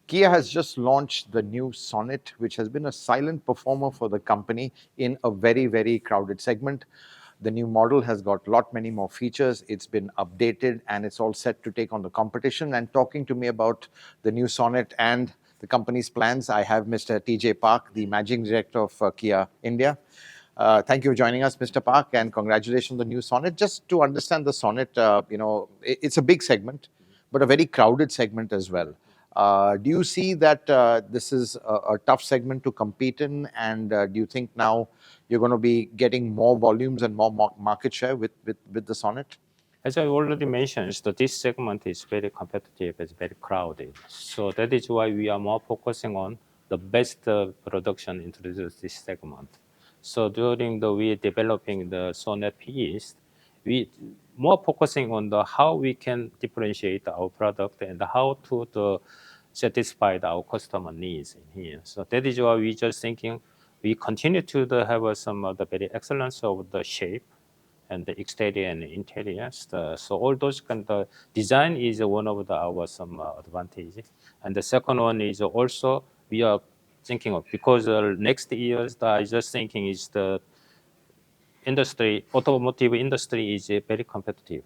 Kia has just launched the new Sonet, which has been a silent performer for the company in a very, very crowded segment. The new model has got a lot many more features. It's been updated and it's all set to take on the competition. And talking to me about the new Sonet and the company's plans, I have Mr. TJ Park, the Managing Director of Kia India. Thank you for joining us, Mr. Park, and congratulations on the new Sonet. Just to understand the Sonet, it's a big segment, but a very crowded segment as well. Do you see that this is a tough segment to compete in? And do you think now you're going to be getting more volumes and more market share with the Sonet? As I already mentioned, so this segment is very competitive, it's very crowded. So that is why we are more focusing on the best production introduced this segment. So during the we developing the Sonet piece, we more focusing on the how we can differentiate our product and how to satisfy our customer needs in here. So that is why we just thinking we continue to have some of the very excellence of the shape and the exterior and interior. So all those kind of design is one of our some advantage. And the second one is also we are thinking of, because next years I just thinking is the industry, automotive industry is very competitive.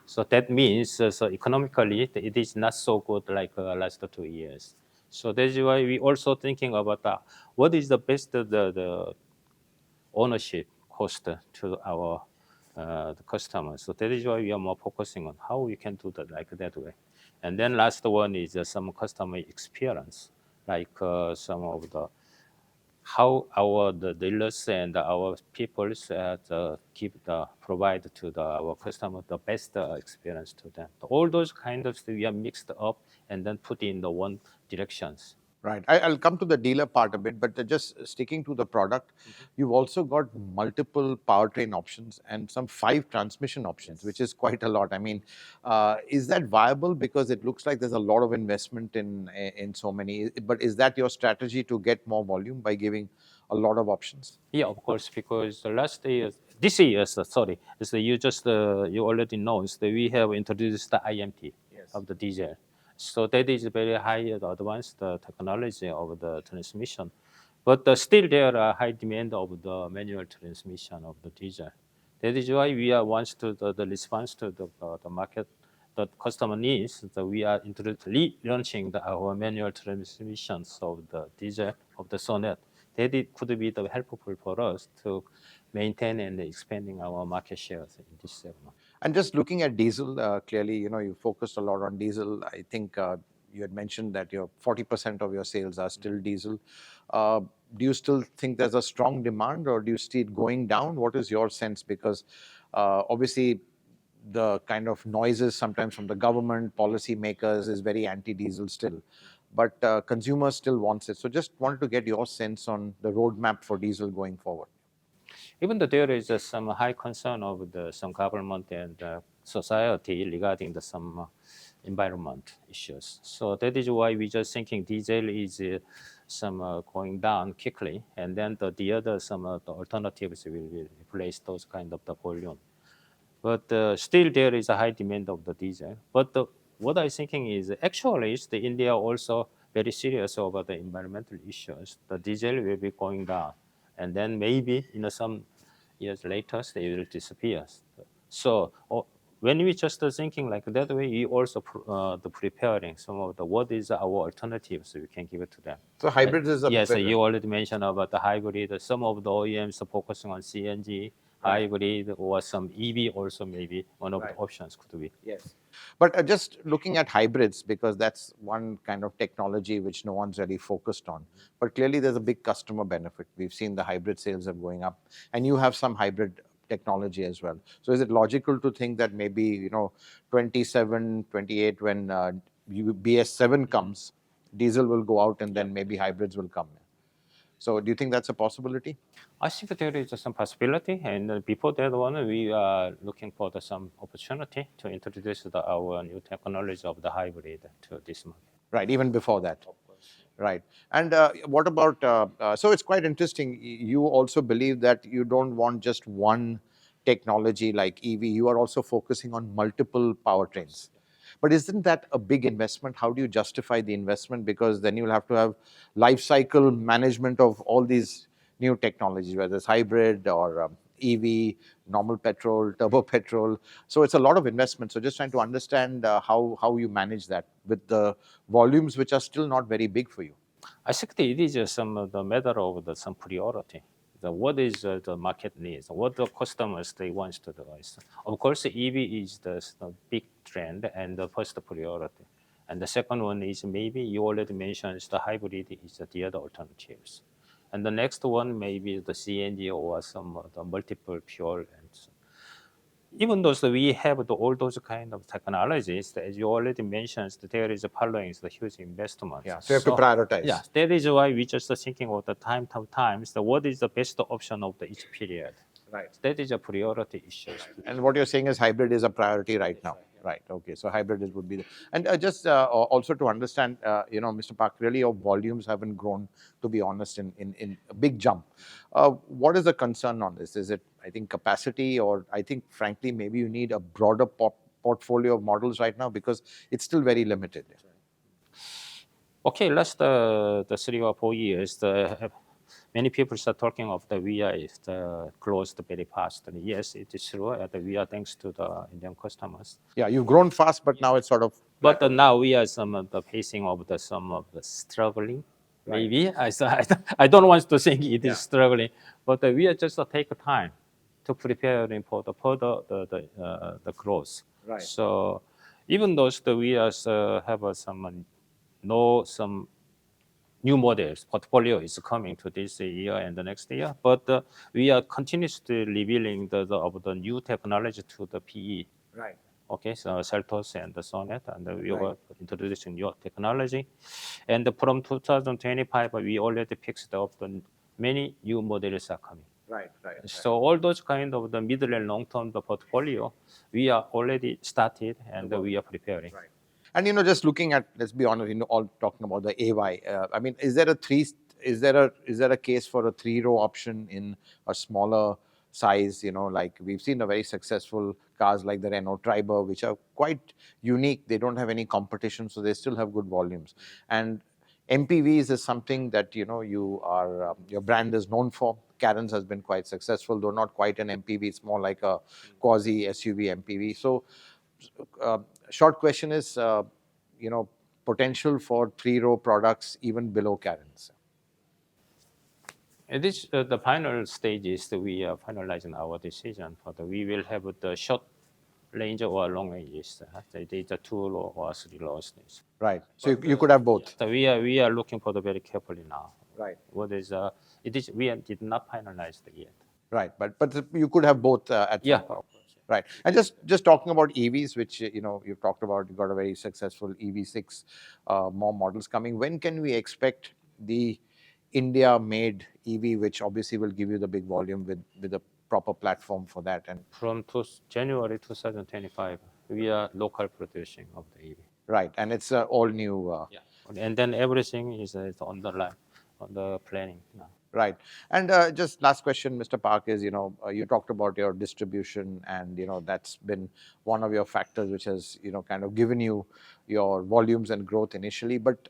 So that means so economically it is not so good like last 2 years. So that's why we also thinking about what is the best the ownership cost to our the customers. So that is why we are more focusing on how we can do that like that way. And then last one is some customer experience, like some of the how our the dealers and our people keep the provide to our customer the best experience to them. All those kind of things we are mixed up and then put in the one directions. Right. I'll come to the dealer part a bit, but just sticking to the product, you've also got multiple powertrain options and some 5 transmission options, which is quite a lot. I mean, is that viable? Because it looks like there's a lot of investment in so many. But is that your strategy to get more volume by giving a lot of options? Yeah, of course, because the last year, this year, sorry, so you just you already know is that we have introduced the IMT of the diesel. So that is very high advanced technology of the transmission, but still there are high demand of the manual transmission of the diesel. That is why we are wants to the response to the market, the customer needs. That we are launching our manual transmissions of the diesel of the Sonet. That it could be the helpful for us to maintain and expanding our market shares in this segment. And just looking at diesel, clearly, you focused a lot on diesel. I think you had mentioned that your 40% of your sales are still diesel. Do you still think there's a strong demand, or do you see it going down? What is your sense? Because obviously, the kind of noises sometimes from the government, policymakers is very anti-diesel still. But consumers still wants it. So just wanted to get your sense on the roadmap for diesel going forward. Even though there is some high concern of some government and society regarding some environment issues. So that is why we just thinking diesel is some going down quickly, and then the other some the alternatives will replace those kind of the volume. But still there is a high demand of the diesel. But what I'm thinking is actually is the India also very serious about the environmental issues. The diesel will be going down, and then maybe some years later they will disappear. So when we just thinking like that way, we also the preparing some of the what is our alternatives we can give it to them. So hybrids is a Yes, you already mentioned about the hybrid. Some of the OEMs are focusing on CNG, hybrid, or some EV also maybe one of the options could be. Yes. But just looking at hybrids, because that's one kind of technology which no one's really focused on. But clearly there's a big customer benefit. We've seen the hybrid sales are going up, and you have some hybrid technology as well. So is it logical to think that maybe, 27, 28, when BS7 comes, diesel will go out and then maybe hybrids will come? So do you think that's a possibility? I think there is some possibility, and before that one, we are looking for some opportunity to introduce our new technology of the hybrid to this market. Right, even before that. Right. And what about, so it's quite interesting. You also believe that you don't want just one technology like EV. You are also focusing on multiple powertrains. But isn't that a big investment? How do you justify the investment? Because then you'll have to have life cycle management of all these new technologies, whether it's hybrid or EV, normal petrol, turbo petrol. So it's a lot of investment. So just trying to understand how you manage that with the volumes which are still not very big for you. I think it is some of the matter of some priority. What is the market needs? What the customers they want to do is, of course, EV is the big trend and the first priority. And the second one is maybe you already mentioned the hybrid is the other alternatives. And the next one maybe the CNG or some of the multiple fuel and so even though we have all those kind of technologies, as you already mentioned, there is a following the huge investment. Yeah, so you have to prioritize. Yeah, that is why we just thinking of the time to times, what is the best option of each period. Right. That is a priority issue. And what you're saying is hybrid is a priority right now. Right. Okay. So hybrid is, would be the, and just also to understand, Mr. Park, really your volumes haven't grown, to be honest, in a big jump. What is the concern on this? Is it, I think, capacity, or I think, frankly, maybe you need a broader portfolio of models right now because it's still very limited. Okay, last the 3 or 4 years, many people are talking of the VIA is closed very fast. And yes, it is true. The VIA thanks to the Indian customers. Yeah, you've grown fast, but now it's sort of. But now we are some of the facing of some of the struggling. Maybe I don't want to think it is struggling, but we are just take time to preparing for the further the growth. Right. So even though we are have some some new models portfolio is coming to this year and the next year, but we are continuously revealing of the new technology to the PE. Right. Okay, so Celtos and the Sonet, and we were introducing new technology. And from 2025, we already picked up the many new models are coming. Right. So all those kind of the middle and long term the portfolio, we are already started and we are preparing. Right. And just looking at, let's be honest, all talking about the AY. I mean, is there a case for a 3-row option in a smaller size? Like we've seen a very successful cars like the Renault Triber, which are quite unique. They don't have any competition, so they still have good volumes. And MPVs is something that you are your brand is known for. Carens has been quite successful, though not quite an MPV. It's more like a quasi SUV MPV. So. Short question is, potential for 3-row products even below Carens. It is the final stages that we are finalizing our decision for we will have the short range or long ranges. It is a 2-row or 3-row stage. Right. So you could have both. So we are looking for the very carefully now. Right. What is it is we did not finalize it yet. Right, but you could have both at some point. Right. And just talking about EVs, which you've talked about, you've got a very successful EV6, more models coming. When can we expect the India-made EV, which obviously will give you the big volume with a proper platform for that? And from January 2025, we are local producing of the EV. Right, and it's all new. And then everything is on the line, on the planning now. Right. And just last question, Mr. Park, is, you talked about your distribution and, that's been one of your factors which has, kind of given you your volumes and growth initially. But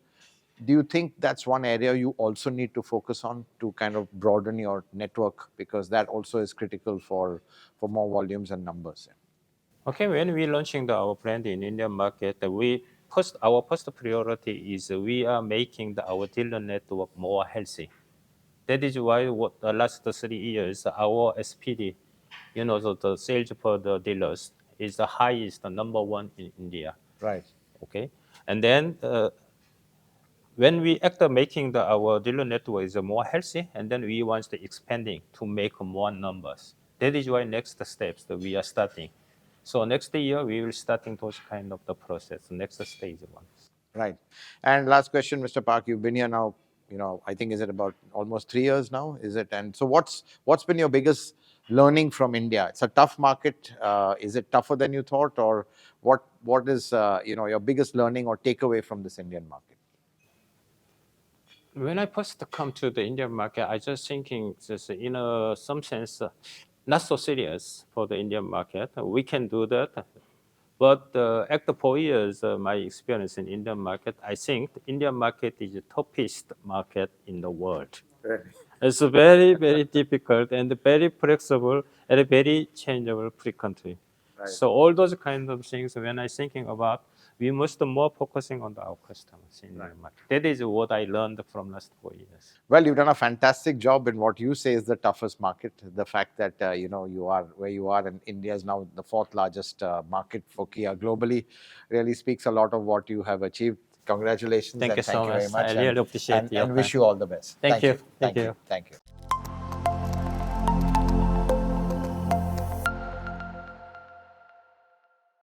do you think that's one area you also need to focus on to kind of broaden your network? Because that also is critical for more volumes and numbers. Okay, when we launching our brand in Indian market, our first priority is we are making our dealer network more healthy. That is why the last 3 years, our SPD, the sales for the dealers is the highest, the number 1 in India. Right. Okay. And then when we after making our dealer network is more healthy, and then we want to expanding to make more numbers. That is why next steps that we are starting. So next year we will starting those kind of the process, next stage one. Right. And last question, Mr. Park, you've been here now, I think, is it about almost 3 years now? Is it? And so what's been your biggest learning from India? It's a tough market. Is it tougher than you thought? Or what is, your biggest learning or takeaway from this Indian market? When I first come to the Indian market, I just thinking just in some sense, not so serious for the Indian market. We can do that. But after 4 years, my experience in Indian market, I think the Indian market is the toughest market in the world. It's very, very difficult and very flexible and very changeable frequently. So all those kind of things, when I thinking about, we must more focusing on our customers in the market. That is what I learned from last 4 years. Well, you've done a fantastic job in what you say is the toughest market. The fact that you are where you are, and India is now the fourth largest market for Kia globally, really speaks a lot of what you have achieved. Congratulations Thank and you so thank you very much. much, I really appreciate your and wish time. you all the best. Thank you. Thank you.